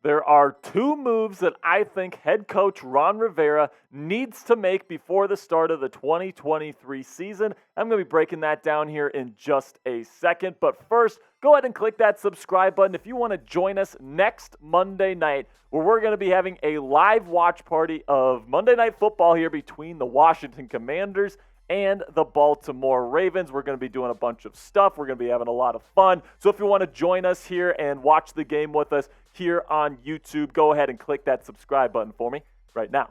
There are two moves that I think head coach Ron Rivera needs to make before the start of the 2023 season. I'm going to be breaking that down here in just a second. But first, go ahead and click that subscribe button if you want to join us next Monday night, where we're going to be having a live watch party of Monday Night Football here between the Washington Commanders and the Baltimore Ravens. We're going to be doing a bunch of stuff. We're going to be having a lot of fun. So if you want to join us here and watch the game with us here on YouTube, go ahead and click that subscribe button for me right now.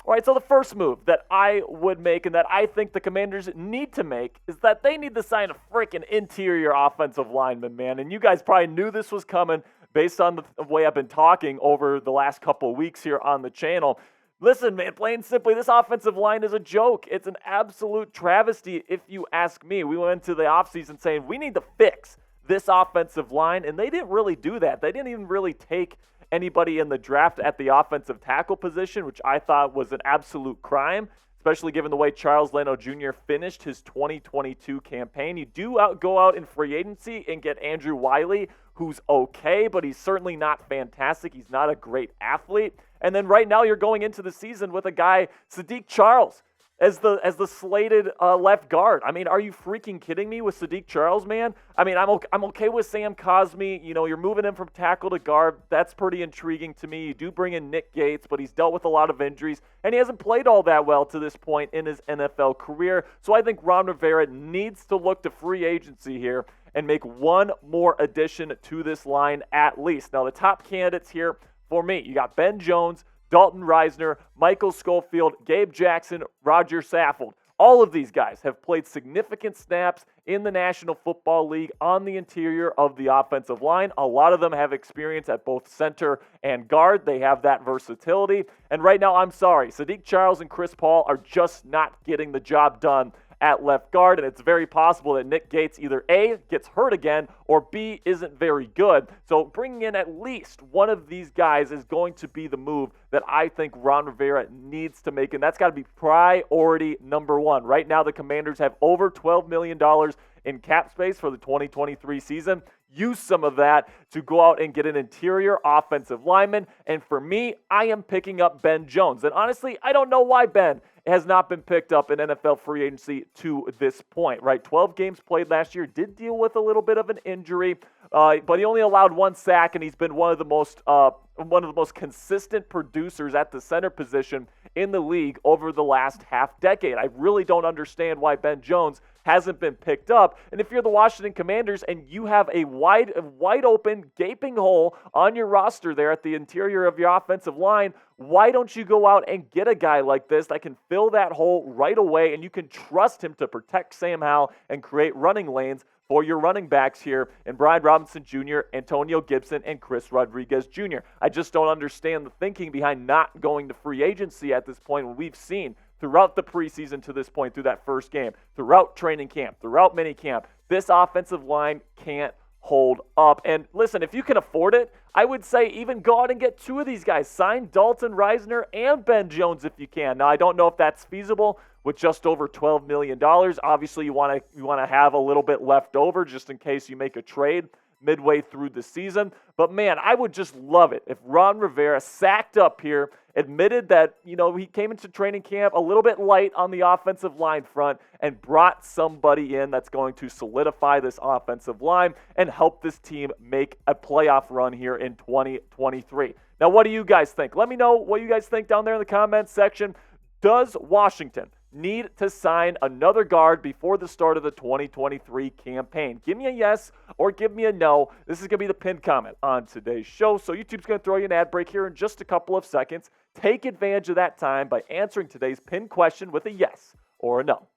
All right, so the first move that I would make and that I think the Commanders need to make is that they need to sign a freaking interior offensive lineman, man. And you guys probably knew this was coming based on the way I've been talking over the last couple of weeks here on the channel. Listen, man, plain and simply, this offensive line is a joke. It's an absolute travesty if you ask me. We went into the offseason saying we need to fix this offensive line, and they didn't really do that. They didn't even really take anybody in the draft at the offensive tackle position, which I thought was an absolute crime, especially given the way Charles Leno Jr. finished his 2022 campaign. You do go out in free agency and get Andrew Wiley, who's okay, but he's certainly not fantastic. He's not a great athlete. And then right now you're going into the season with a guy, Sadiq Charles, as the slated left guard. I mean, are you freaking kidding me with Sadiq Charles, man? I mean, I'm okay with Sam Cosmi. You know, you're moving him from tackle to guard. That's pretty intriguing to me. You do bring in Nick Gates, but he's dealt with a lot of injuries, and he hasn't played all that well to this point in his NFL career. So I think Ron Rivera needs to look to free agency here and make one more addition to this line at least. Now, the top candidates here for me, you got Ben Jones, Dalton Risner, Michael Schofield, Gabe Jackson, Roger Saffold. All of these guys have played significant snaps in the National Football League on the interior of the offensive line. A lot of them have experience at both center and guard. They have that versatility. And right now, I'm sorry, Sadiq Charles and Chris Paul are just not getting the job done at left guard, and it's very possible that Nick Gates either A, gets hurt again, or B, isn't very good. So bringing in at least one of these guys is going to be the move that I think Ron Rivera needs to make, and that's got to be priority number one. Right now, the Commanders have over $12 million in cap space for the 2023 season. Use some of that to go out and get an interior offensive lineman, and for me, I am picking up Ben Jones. And honestly, I don't know why Ben has not been picked up in NFL free agency to this point, right? 12 games played last year, did deal with a little bit of an injury, but he only allowed one sack, and he's been one of the most consistent producers at the center position in the league over the last half decade. I really don't understand why Ben Jones hasn't been picked up. And if you're the Washington Commanders and you have a wide open, gaping hole on your roster there at the interior of your offensive line, why don't you go out and get a guy like this that can fill that hole right away, and you can trust him to protect Sam Howell and create running lanes for your running backs here in Brian Robinson Jr., Antonio Gibson, and Chris Rodriguez Jr. I just don't understand the thinking behind not going to free agency at this point when we've seen throughout the preseason to this point, through that first game, throughout training camp, throughout minicamp, this offensive line can't hold up. And listen, if you can afford it, I would say even go out and get two of these guys. Sign Dalton Risner and Ben Jones if you can. Now, I don't know if that's feasible with just over $12 million. Obviously, you want to have a little bit left over just in case you make a trade midway through the season. But man, I would just love it if Ron Rivera sacked up here, admitted that, he came into training camp a little bit light on the offensive line front and brought somebody in that's going to solidify this offensive line and help this team make a playoff run here in 2023. Now, what do you guys think? Let me know what you guys think down there in the comments section. Does Washington need to sign another guard before the start of the 2023 campaign? Give me a yes or give me a no. This is going to be the pinned comment on today's show. So YouTube's going to throw you an ad break here in just a couple of seconds. Take advantage of that time by answering today's pinned question with a yes or a no. All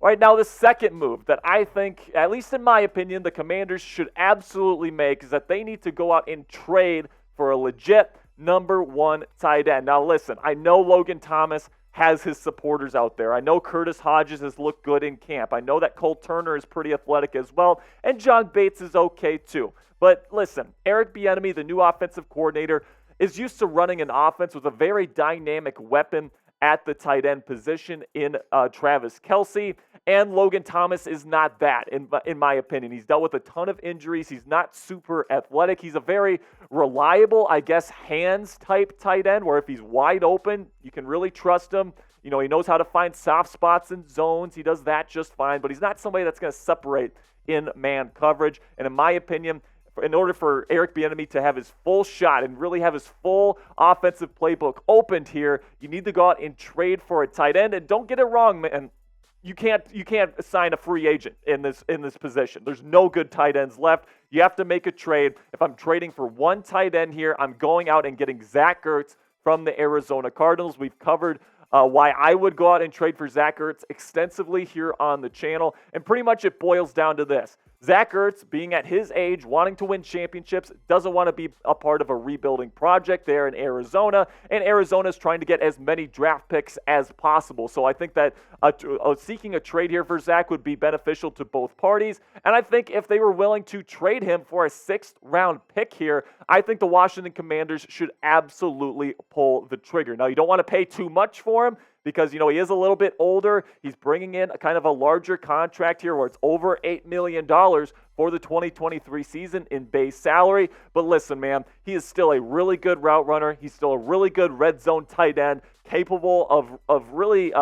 right, now the second move that I think, at least in my opinion, the Commanders should absolutely make is that they need to go out and trade for a legit number one tight end. Now listen, I know Logan Thomas has his supporters out there. I know Curtis Hodges has looked good in camp. I know that Cole Turner is pretty athletic as well, and John Bates is okay too. But listen, Eric Bieniemy, the new offensive coordinator, is used to running an offense with a very dynamic weapon at the tight end position in Travis Kelce. And Logan Thomas is not that, in my opinion. He's dealt with a ton of injuries. He's not super athletic. He's a very reliable, I guess, hands-type tight end, where if he's wide open, you can really trust him. You know, he knows how to find soft spots and zones. He does that just fine, but he's not somebody that's going to separate in man coverage. And in my opinion, in order for Eric Bieniemy to have his full shot and really have his full offensive playbook opened here, you need to go out and trade for a tight end. And don't get it wrong, man. You can't sign a free agent in this position. There's no good tight ends left. You have to make a trade. If I'm trading for one tight end here, I'm going out and getting Zach Ertz from the Arizona Cardinals. We've covered why I would go out and trade for Zach Ertz extensively here on the channel. And pretty much it boils down to this. Zach Ertz, being at his age, wanting to win championships, doesn't want to be a part of a rebuilding project there in Arizona, and Arizona is trying to get as many draft picks as possible. So I think that seeking a trade here for Zach would be beneficial to both parties, and I think if they were willing to trade him for a 6th-round pick here, I think the Washington Commanders should absolutely pull the trigger. Now, you don't want to pay too much for him, because, you know, he is a little bit older. He's bringing in a kind of a larger contract here where it's over $8 million for the 2023 season in base salary. But listen, man, he is still a really good route runner. He's still a really good red zone tight end, capable of really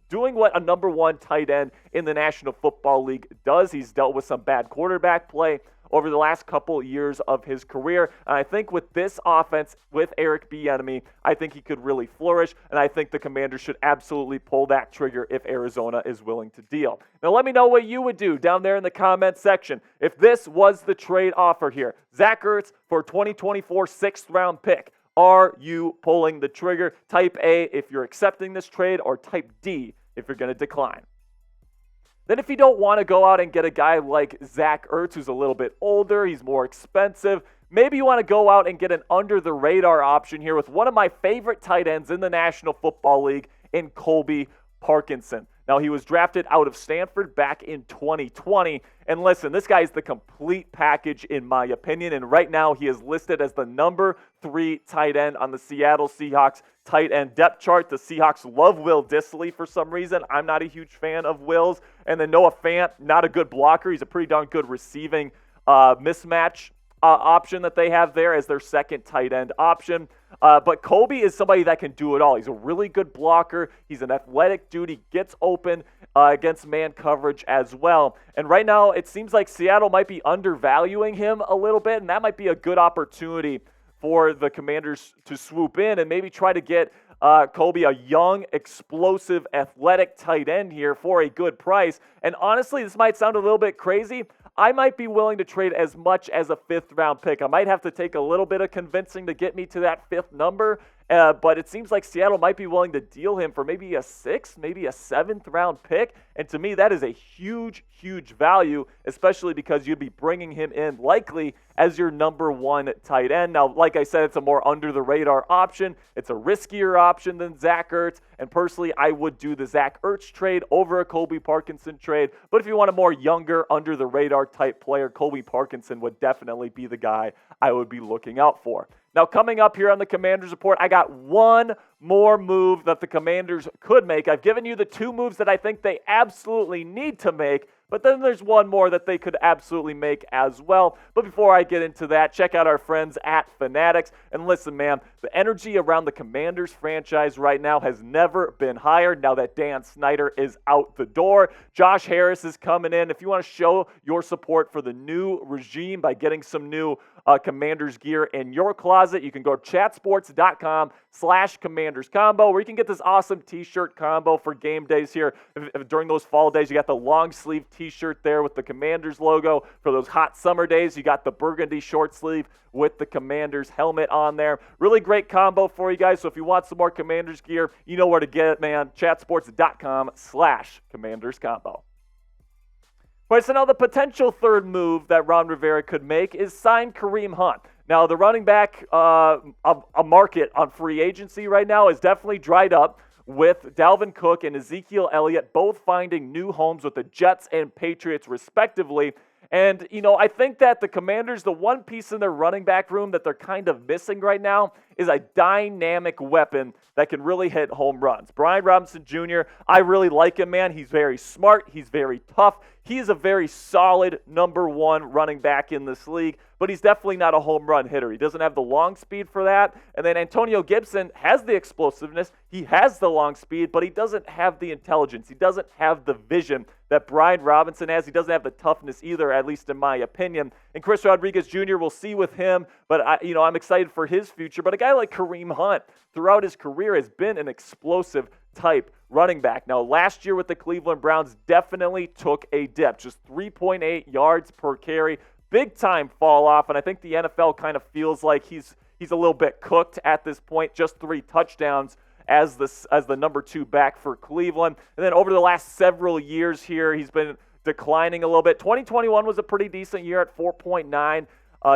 doing what a number one tight end in the National Football League does. He's dealt with some bad quarterback play over the last couple years of his career. And I think with this offense, with Eric Bieniemy, I think he could really flourish, and I think the Commanders should absolutely pull that trigger if Arizona is willing to deal. Now let me know what you would do down there in the comment section if this was the trade offer here. Zach Ertz for 2024 6th-round pick. Are you pulling the trigger? Type A if you're accepting this trade, or type D if you're going to decline. Then if you don't want to go out and get a guy like Zach Ertz, who's a little bit older, he's more expensive, maybe you want to go out and get an under-the-radar option here with one of my favorite tight ends in the National Football League in Colby Parkinson. Now, he was drafted out of Stanford back in 2020. And listen, this guy is the complete package in my opinion. And right now he is listed as the number 3 tight end on the Seattle Seahawks tight end depth chart. The Seahawks love Will Dissly for some reason. I'm not a huge fan of Will's. And then Noah Fant, not a good blocker. He's a pretty darn good receiving mismatch option that they have there as their second tight end option. But Colby is somebody that can do it all. He's a really good blocker. He's an athletic dude. He gets open against man coverage as well. And right now, it seems like Seattle might be undervaluing him a little bit, and that might be a good opportunity for the Commanders to swoop in and maybe try to get Colby, a young, explosive, athletic tight end here for a good price. And honestly, this might sound a little bit crazy. I might be willing to trade as much as a 5th-round pick. I might have to take a little bit of convincing to get me to that 5th number, but it seems like Seattle might be willing to deal him for maybe a 6th, maybe a 7th-round pick. And to me, that is a huge, huge value, especially because you'd be bringing him in likely as your number 1 tight end. Now, like I said, it's a more under-the-radar option. It's a riskier option than Zach Ertz. And personally, I would do the Zach Ertz trade over a Colby Parkinson trade. But if you want a more younger, under-the-radar type player, Colby Parkinson would definitely be the guy I would be looking out for. Now, coming up here on the Commanders Report, I got one more move that the Commanders could make. I've given you the 2 moves that I think they absolutely need to make, but then there's one more that they could absolutely make as well. But before I get into that, check out our friends at Fanatics. And listen, man, the energy around the Commanders franchise right now has never been higher now that Dan Snyder is out the door. Josh Harris is coming in. If you want to show your support for the new regime by getting some new Commanders gear in your closet, you can go to chatsports.com/Commanders combo, where you can get this awesome t-shirt combo for game days here. During those fall days, you got the long sleeve t-shirt there with the Commanders logo. For those hot summer days, you got the burgundy short sleeve with the Commanders helmet on there. Really great combo for you guys. So if you want some more Commanders gear, you know where to get it, man. chatsports.com/Commanders combo. All right, so now the potential third move that Ron Rivera could make is sign Kareem Hunt. Now, the running back a market on free agency right now is definitely dried up, with Dalvin Cook and Ezekiel Elliott both finding new homes with the Jets and Patriots respectively. And, I think that the Commanders, the one piece in their running back room that they're kind of missing right now is a dynamic weapon that can really hit home runs. Brian Robinson Jr., I really like him, man. He's very smart. He's very tough. He's a very solid number one running back in this league, but he's definitely not a home run hitter. He doesn't have the long speed for that. And then Antonio Gibson has the explosiveness. He has the long speed, but he doesn't have the intelligence. He doesn't have the vision that Brian Robinson has. He doesn't have the toughness either, at least in my opinion. And Chris Rodriguez Jr., we'll see with him, but I'm excited for his future. But a guy like Kareem Hunt, throughout his career, has been an explosive type running back. Now, last year with the Cleveland Browns definitely took a dip, just 3.8 yards per carry, big time fall off, and I think the NFL kind of feels like he's a little bit cooked at this point. Just 3 touchdowns as the number 2 back for Cleveland. And then over the last several years here, he's been declining a little bit. 2021 was a pretty decent year at 4.9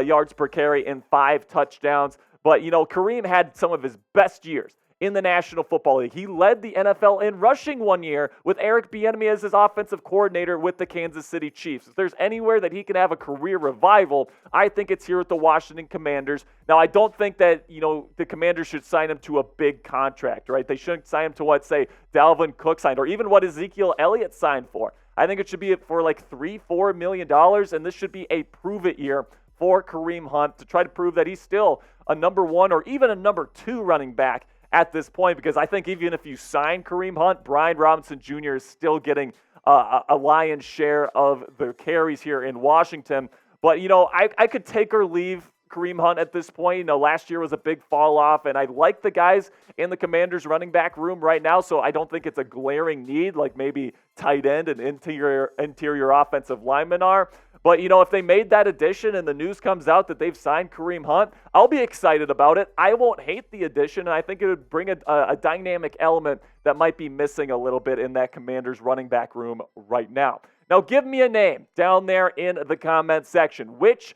yards per carry and 5 touchdowns. But, Kareem had some of his best years in the National Football League. He led the NFL in rushing one year with Eric Bieniemy as his offensive coordinator with the Kansas City Chiefs. If there's anywhere that he can have a career revival, I think it's here with the Washington Commanders. Now, I don't think that, the Commanders should sign him to a big contract, right? They shouldn't sign him to what, say, Dalvin Cook signed, or even what Ezekiel Elliott signed for. I think it should be for like $3-4 million, and this should be a prove-it year for Kareem Hunt to try to prove that he's still a number 1 or even a number 2 running back at this point, because I think even if you sign Kareem Hunt, Brian Robinson Jr. is still getting a lion's share of the carries here in Washington. But, I could take or leave Kareem Hunt at this point. Last year was a big fall off, and I like the guys in the Commanders running back room right now, so I don't think it's a glaring need like maybe tight end and interior offensive linemen are. But, if they made that addition and the news comes out that they've signed Kareem Hunt, I'll be excited about it. I won't hate the addition, and I think it would bring a dynamic element that might be missing a little bit in that Commanders running back room right now. Now, give me a name down there in the comment section. Which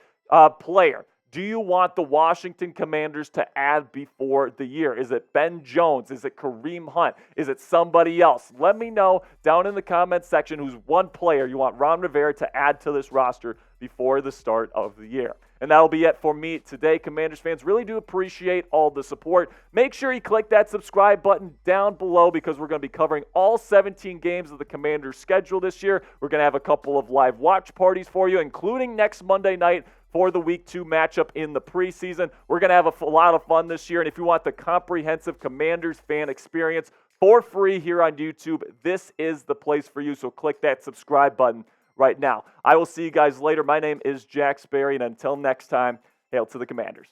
player do you want the Washington Commanders to add before the year? Is it Ben Jones? Is it Kareem Hunt? Is it somebody else? Let me know down in the comment section who's one player you want Ron Rivera to add to this roster before the start of the year. And that'll be it for me today. Commanders fans, really do appreciate all the support. Make sure you click that subscribe button down below, because we're going to be covering all 17 games of the Commanders schedule this year. We're going to have a couple of live watch parties for you, including next Monday night for the Week 2 matchup in the preseason. We're going to have a lot of fun this year, and if you want the comprehensive Commanders fan experience for free here on YouTube, this is the place for you, so click that subscribe button right now. I will see you guys later. My name is Jack Sperry, and until next time, hail to the Commanders.